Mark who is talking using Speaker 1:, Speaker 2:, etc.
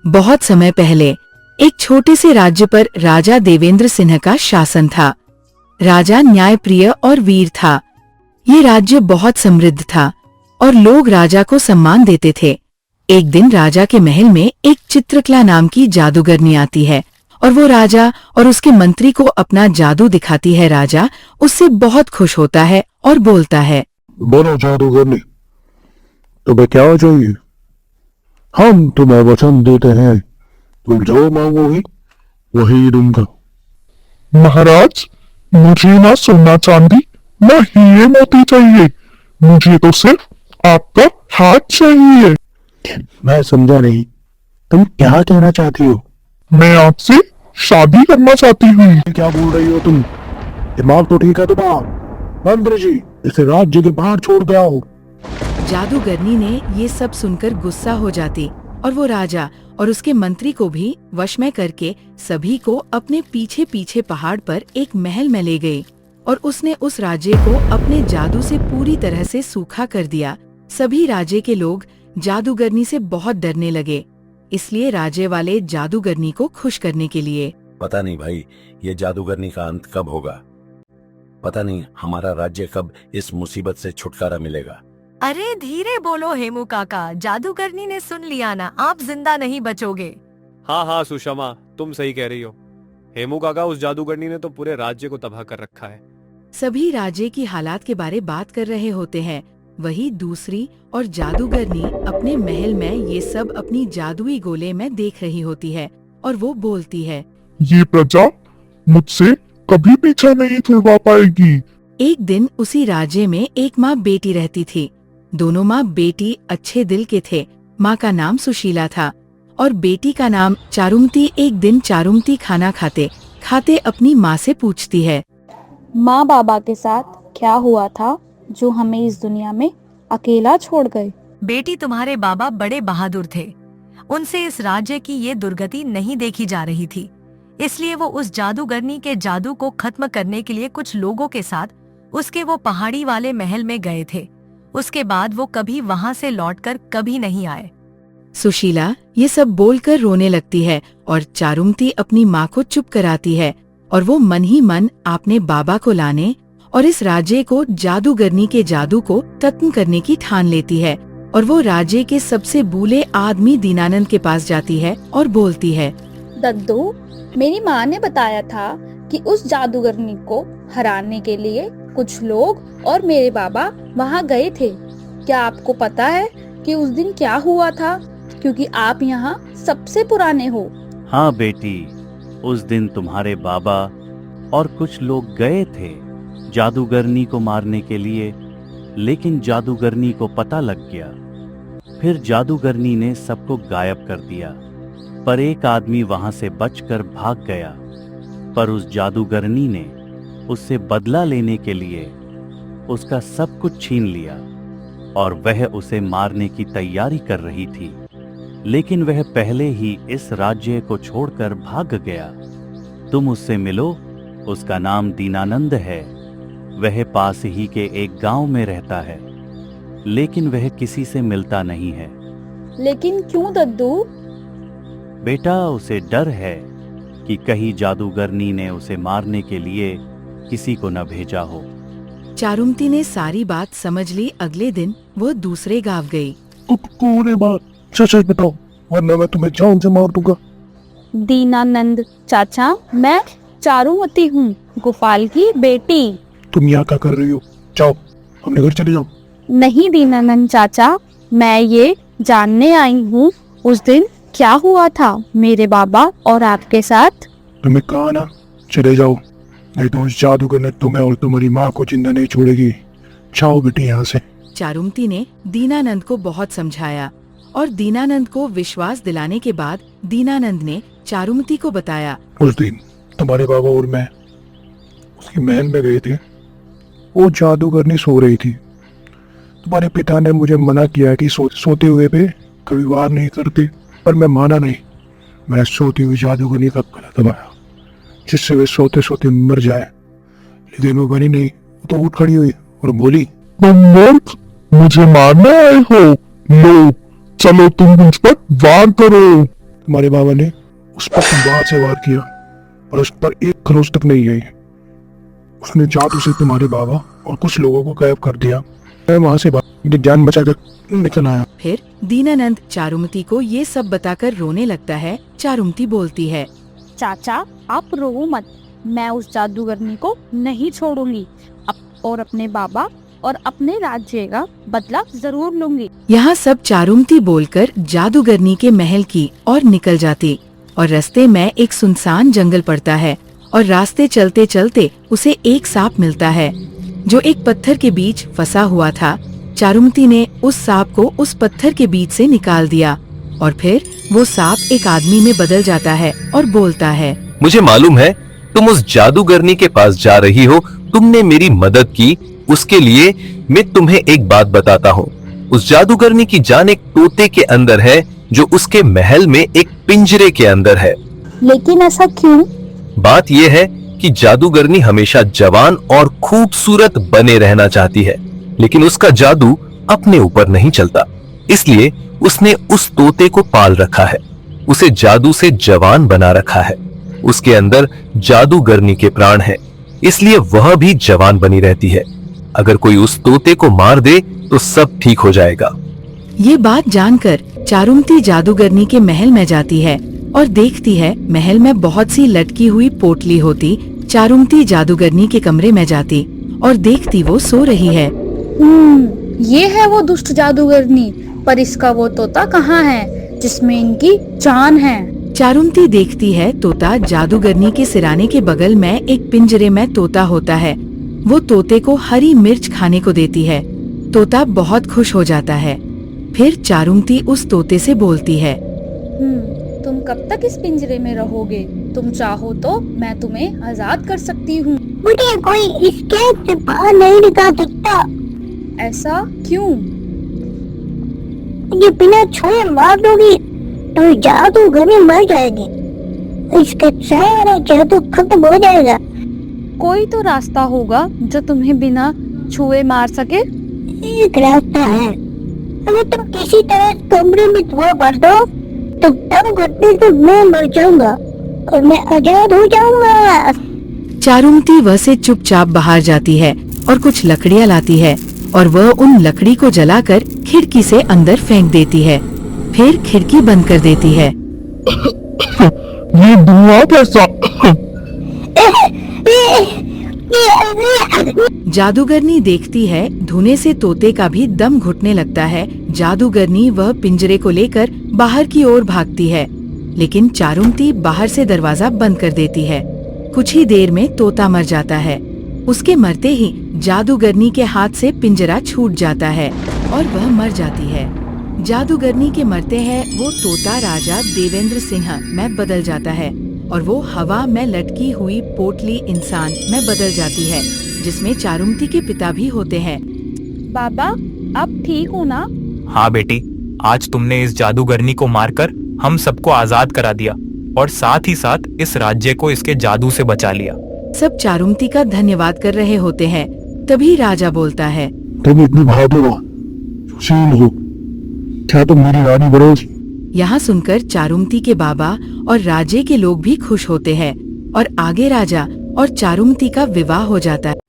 Speaker 1: बहुत समय पहले एक छोटे से राज्य पर राजा देवेंद्र सिंह का शासन था। राजा न्यायप्रिय और वीर था। ये राज्य बहुत समृद्ध था और लोग राजा को सम्मान देते थे। एक दिन राजा के महल में एक चित्रकला नाम की जादूगरनी आती है और वो राजा और उसके मंत्री को अपना जादू दिखाती है। राजा उससे बहुत खुश होता है और बोलता है,
Speaker 2: बोलो जादूगरनी, तुम्हें क्या चाहिए? हम तुम्हें वचन देते हैं, तुम जो मांगोगी वही दूंगा।
Speaker 3: महाराज, मुझे ना सोना चांदी ना हीरे मोती चाहिए, मुझे तो सिर्फ आपका हाथ चाहिए।
Speaker 2: मैं समझा नहीं, तुम क्या कहना चाहती हो?
Speaker 3: मैं आपसे शादी करना चाहती हूँ।
Speaker 2: क्या बोल रही हो तुम? दिमाग तो ठीक है तुम्हारा? मंत्री जी, इसे राज्य के बाहर छोड़ के आओ।
Speaker 1: जादूगरनी ने ये सब सुनकर गुस्सा हो जाती और वो राजा और उसके मंत्री को भी वश में करके सभी को अपने पीछे पीछे पहाड़ पर एक महल में ले गई और उसने उस राज्य को अपने जादू से पूरी तरह से सूखा कर दिया। सभी राज्य के लोग जादूगरनी से बहुत डरने लगे, इसलिए राज्य वाले जादूगरनी को खुश करने के लिए,
Speaker 4: पता नहीं भाई, ये जादूगरनी का अंत कब होगा। पता नहीं हमारा राज्य कब इस मुसीबत से छुटकारा मिलेगा।
Speaker 5: अरे धीरे बोलो हेमू काका, जादूगरनी ने सुन लिया ना, आप जिंदा नहीं बचोगे।
Speaker 6: हाँ हाँ सुषमा, तुम सही कह रही हो। हेमू काका, उस जादूगरनी ने तो पूरे राज्य को तबाह कर रखा है।
Speaker 1: सभी राज्य की हालात के बारे बात कर रहे होते हैं। वही दूसरी और जादूगरनी अपने महल में ये सब अपनी जादुई गोले में देख रही होती है और वो बोलती है,
Speaker 3: ये प्रजा मुझसे कभी पीछा नहीं छुड़वा पाएगी।
Speaker 1: एक दिन उसी राज्य में एक माँ बेटी रहती थी। दोनों माँ बेटी अच्छे दिल के थे। माँ का नाम सुशीला था और बेटी का नाम चारुमती। एक दिन चारुमती खाना खाते खाते अपनी माँ से पूछती है,
Speaker 7: माँ, बाबा के साथ क्या हुआ था जो हमें इस दुनिया में अकेला छोड़ गए?
Speaker 5: बेटी, तुम्हारे बाबा बड़े बहादुर थे, उनसे इस राज्य की ये दुर्गति नहीं देखी जा रही थी, इसलिए वो उस जादूगरनी के जादू को खत्म करने के लिए कुछ लोगों के साथ उसके वो पहाड़ी वाले महल में गए थे। उसके बाद वो कभी वहाँ से लौटकर कभी नहीं आए।
Speaker 1: सुशीला ये सब बोलकर रोने लगती है और चारुमती अपनी माँ को चुप कराती है और वो मन ही मन अपने बाबा को लाने और इस राज्य को जादूगरनी के जादू को खत्म करने की ठान लेती है। और वो राज्य के सबसे बूले आदमी दीनानंद के पास जाती है और बोलती है,
Speaker 7: दद्दू, मेरी माँ ने बताया था कि उस जादूगरनी को हराने के लिए कुछ लोग और मेरे बाबा वहाँ गए थे। क्या आपको पता है कि उस दिन क्या हुआ था? क्योंकि आप यहाँ सबसे पुराने हो।
Speaker 8: हाँ बेटी, उस दिन तुम्हारे बाबा और कुछ लोग गए थे जादूगरनी को मारने के लिए, लेकिन जादूगरनी को पता लग गया। फिर जादूगरनी ने सबको गायब कर दिया, पर एक आदमी वहां से बचकर भाग गया। पर उस जादूगरनी ने उससे बदला लेने के लिए उसका सब कुछ छीन लिया और वह उसे मारने की तैयारी कर रही थी, लेकिन वह पहले ही इस राज्य को छोड़कर भाग गया। तुम उससे मिलो, उसका नाम दीनानंद है। वह पास ही के एक गांव में रहता है, लेकिन वह किसी से मिलता नहीं है।
Speaker 7: लेकिन क्यों दद्दू?
Speaker 8: बेटा, उसे डर है कि कहीं जादूगरनी ने उसे मारने के लिए किसी को न भेजा हो।
Speaker 1: चारुमती ने सारी बात समझ ली। अगले दिन वो दूसरे गांव गई।
Speaker 2: पूरे बात सच बताओ, वरना मैं तुम्हें जान से मार दूंगा।
Speaker 7: दीनानंद चाचा, मैं चारुमती हूँ, गोपाल की बेटी।
Speaker 2: तुम यहाँ क्या कर रही हो? जाओ, अपने घर चले जाओ।
Speaker 7: नहीं दीनानंद चाचा, मैं ये जानने आई हूँ उस दिन क्या हुआ था मेरे बाबा और आपके साथ।
Speaker 2: तुम्हें कहा ना, चले जाओ, नहीं तो उस जादूगर तुम्हें और तुम्हारी माँ को जिंदा नहीं छोड़ेगी। जाओ बेटी यहाँ से।
Speaker 1: चारुमती ने दीनानंद को बहुत समझाया और दीनानंद को विश्वास दिलाने के बाद दीनानंद ने चारुमती को बताया,
Speaker 2: उस दिन तुम्हारे बाबा और मैं उसके महल में गए थे। वो जादूगरनी सो रही थी। तुम्हारे पिता ने मुझे मना किया कि सोते हुए पे कभी वार नहीं करते, पर मैं माना नहीं। मैं सोती हुई जादूगरनी का गला दबाया, जिससे वे सोते सोते मर जाए। लेकिन वो बनी नहीं, वो तो उठ खड़ी हुई और बोली,
Speaker 3: तुम मूर्ख, मुझे मारने आए हो? लो, चलो तुम मुझ पर वार करो।
Speaker 2: तुम्हारे बाबा ने उस पर तलवार से वार किया और उस पर एक खरोच तक नहीं आई। उसने जादू से तुम्हारे बाबा और कुछ लोगों को गायब कर दिया। मैं वहां से मेरी जान बचाकर निकल आया।
Speaker 1: फिर दीनानंद चारुमती को ये सब बताकर रोने लगता है। चारुमती बोलती है,
Speaker 7: चाचा आप रो मत, मैं उस जादूगरनी को नहीं छोड़ूंगी और अपने बाबा और अपने राज्य का बदला जरूर लूंगी।
Speaker 1: यहाँ सब चारुमती बोलकर जादूगरनी के महल की और निकल जाती और रास्ते में एक सुनसान जंगल पड़ता है और रास्ते चलते चलते उसे एक सांप मिलता है जो एक पत्थर के बीच फंसा हुआ था। चारुमती ने उस सांप को उस पत्थर के बीच से निकाल दिया और फिर वो सांप एक आदमी में बदल जाता है और बोलता है,
Speaker 9: मुझे मालूम है तुम उस जादूगरनी के पास जा रही हो। तुमने मेरी मदद की, उसके लिए मैं तुम्हें एक बात बताता हूँ। उस जादूगरनी की जान एक तोते के अंदर है जो उसके महल में एक पिंजरे के अंदर है।
Speaker 7: लेकिन ऐसा क्यों?
Speaker 9: बात यह है कि जादूगरनी हमेशा जवान और खूबसूरत बने रहना चाहती है, लेकिन उसका जादू अपने ऊपर नहीं चलता। इसलिए उसने उस तोते को पाल रखा है, उसे जादू से जवान बना रखा है। उसके अंदर जादूगरनी के प्राण हैं, इसलिए वह भी जवान बनी रहती है। अगर कोई उस तोते को मार दे तो सब ठीक हो जाएगा।
Speaker 1: ये बात जानकर चारुमती जादूगरनी के महल में जाती है और देखती है महल में बहुत सी लटकी हुई पोटली होती। चारुमती जादूगरनी के कमरे में जाती और देखती वो सो रही है।
Speaker 7: ये है वो दुष्ट जादूगरनी, पर इसका वो तोता कहाँ है जिसमें इनकी जान है?
Speaker 1: चारुमती देखती है तोता जादूगरनी के सिराने के बगल में एक पिंजरे में तोता होता है। वो तोते को हरी मिर्च खाने को देती है। तोता बहुत खुश हो जाता है। फिर चारुमती उस तोते से बोलती है,
Speaker 7: तुम कब तक इस पिंजरे में रहोगे? तुम चाहो तो मैं तुम्हें आजाद कर सकती हूँ।
Speaker 10: मुझे कोई इस कैद से बाहर नहीं निकाल सकता।
Speaker 7: ऐसा क्यों?
Speaker 10: ये बिना छुए मार दोगी तो जादूगरनी मर जाएगी, इसका सारा जादू खत्म हो जाएगा।
Speaker 7: कोई तो रास्ता होगा जो तुम्हें बिना छुए मार सके।
Speaker 10: एक रास्ता है, अगर तुम किसी तरह कमरे में धुआं भर दो तो दम घुटने से मैं मर जाऊंगा और मैं आजाद हो जाऊंगा।
Speaker 1: चारुमती वह से चुपचाप बाहर जाती है और कुछ लकड़ियाँ लाती है और वह उन लकड़ी को जलाकर खिड़की से अंदर फेंक देती है। फिर खिड़की बंद कर देती है।
Speaker 3: ये धुआं कैसा?
Speaker 1: जादूगरनी देखती है धुएं से तोते का भी दम घुटने लगता है। जादूगरनी वह पिंजरे को लेकर बाहर की ओर भागती है, लेकिन चारुमती बाहर से दरवाजा बंद कर देती है। कुछ ही देर में तोता मर जाता है। उसके मरते ही जादूगरनी के हाथ से पिंजरा छूट जाता है और वह मर जाती है। जादूगरनी के मरते हैं वो तोता राजा देवेंद्र सिंह में बदल जाता है और वो हवा में लटकी हुई पोटली इंसान में बदल जाती है, जिसमें चारुमती के पिता भी होते हैं।
Speaker 7: बाबा अब ठीक हो ना?
Speaker 11: हाँ बेटी, आज तुमने इस जादूगरनी को मारकर हम सबको आजाद करा दिया और साथ ही साथ इस राज्य को इसके जादू से बचा लिया।
Speaker 1: सब चारुमती का धन्यवाद कर रहे होते हैं। तभी राजा बोलता है,
Speaker 2: तुम इतनी बहादुर हो, सुशील हो, क्या तुम मेरी रानी बनोगी?
Speaker 1: यहाँ सुनकर चारुमती के बाबा और राज्य के लोग भी खुश होते हैं और आगे राजा और चारुमती का विवाह हो जाता है।